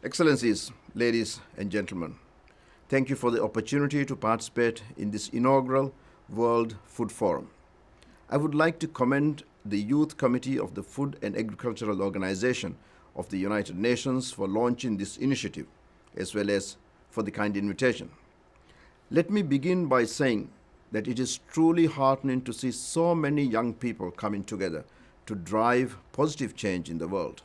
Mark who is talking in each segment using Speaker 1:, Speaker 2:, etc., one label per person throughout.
Speaker 1: Excellencies, ladies and gentlemen, thank you for the opportunity to participate in this inaugural World Food Forum. I would like to commend the Youth Committee of the Food and Agricultural Organization of the United Nations for launching this initiative, as well as for the kind invitation. Let me begin by saying that it is truly heartening to see so many young people coming together to drive positive change in the world.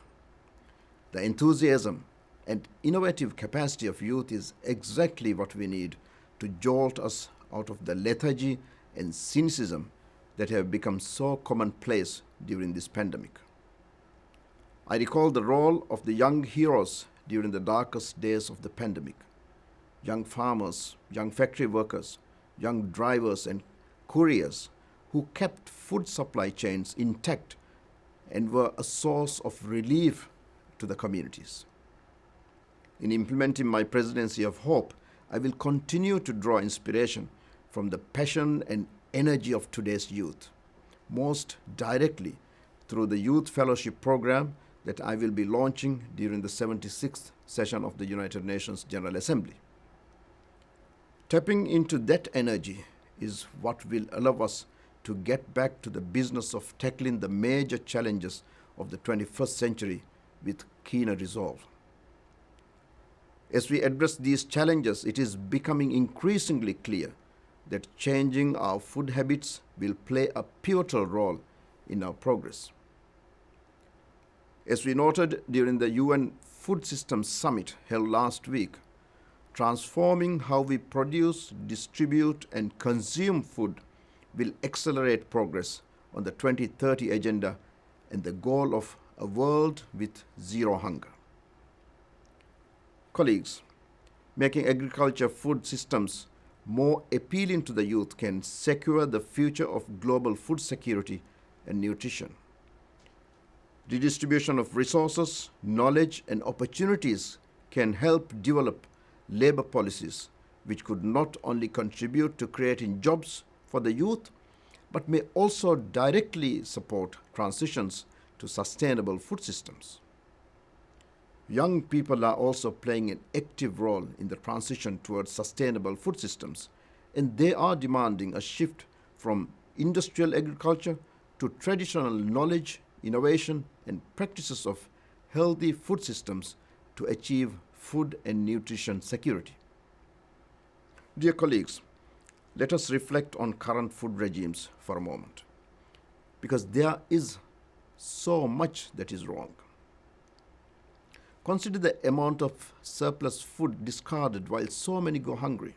Speaker 1: The enthusiasm and innovative capacity of youth is exactly what we need to jolt us out of the lethargy and cynicism that have become so commonplace during this pandemic. I recall the role of the young heroes during the darkest days of the pandemic. Young farmers, young factory workers, young drivers and couriers who kept food supply chains intact and were a source of relief to the communities. In implementing my presidency of hope, I will continue to draw inspiration from the passion and energy of today's youth, most directly through the Youth Fellowship Program that I will be launching during the 76th session of the United Nations General Assembly. Tapping into that energy is what will allow us to get back to the business of tackling the major challenges of the 21st century with keener resolve. As we address these challenges, it is becoming increasingly clear that changing our food habits will play a pivotal role in our progress. As we noted during the UN Food Systems Summit held last week, transforming how we produce, distribute, and consume food will accelerate progress on the 2030 agenda and the goal of a world with zero hunger. Colleagues, making agriculture food systems more appealing to the youth can secure the future of global food security and nutrition. Redistribution of resources, knowledge, and opportunities can help develop labor policies which could not only contribute to creating jobs for the youth, but may also directly support transitions to sustainable food systems. Young people are also playing an active role in the transition towards sustainable food systems, and they are demanding a shift from industrial agriculture to traditional knowledge, innovation, and practices of healthy food systems to achieve food and nutrition security. Dear colleagues, let us reflect on current food regimes for a moment, because there is so much that is wrong. Consider the amount of surplus food discarded while so many go hungry.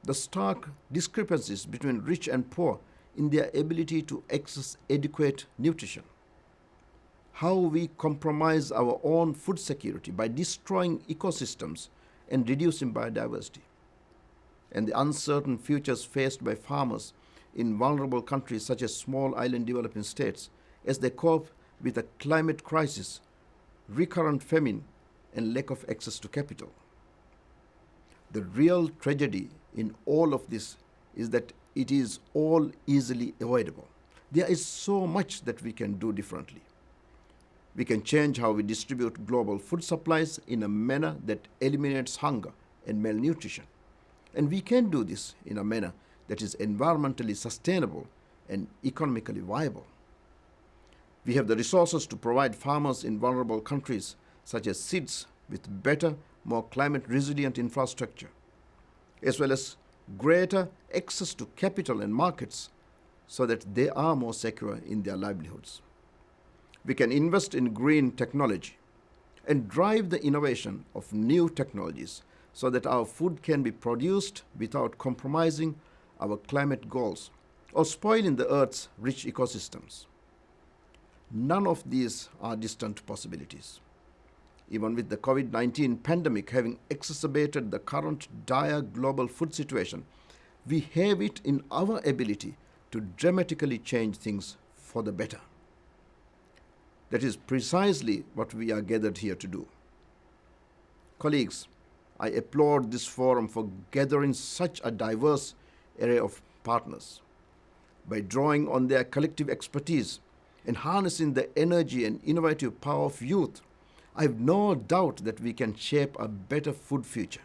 Speaker 1: The stark discrepancies between rich and poor in their ability to access adequate nutrition. How we compromise our own food security by destroying ecosystems and reducing biodiversity. And the uncertain futures faced by farmers in vulnerable countries such as small island developing states as they cope with a climate crisis, recurrent famine, and lack of access to capital. The real tragedy in all of this is that it is all easily avoidable. There is so much that we can do differently. We can change how we distribute global food supplies in a manner that eliminates hunger and malnutrition. And we can do this in a manner that is environmentally sustainable and economically viable. We have the resources to provide farmers in vulnerable countries such as seeds with better, more climate resilient infrastructure, as well as greater access to capital and markets so that they are more secure in their livelihoods. We can invest in green technology and drive the innovation of new technologies so that our food can be produced without compromising our climate goals or spoiling the Earth's rich ecosystems. None of these are distant possibilities. Even with the COVID-19 pandemic having exacerbated the current dire global food situation, we have it in our ability to dramatically change things for the better. That is precisely what we are gathered here to do. Colleagues, I applaud this forum for gathering such a diverse array of partners. By drawing on their collective expertise and harnessing the energy and innovative power of youth, I have no doubt that we can shape a better food future.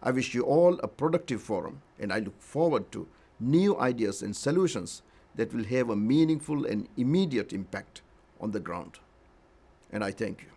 Speaker 1: I wish you all a productive forum, and I look forward to new ideas and solutions that will have a meaningful and immediate impact on the ground. And I thank you.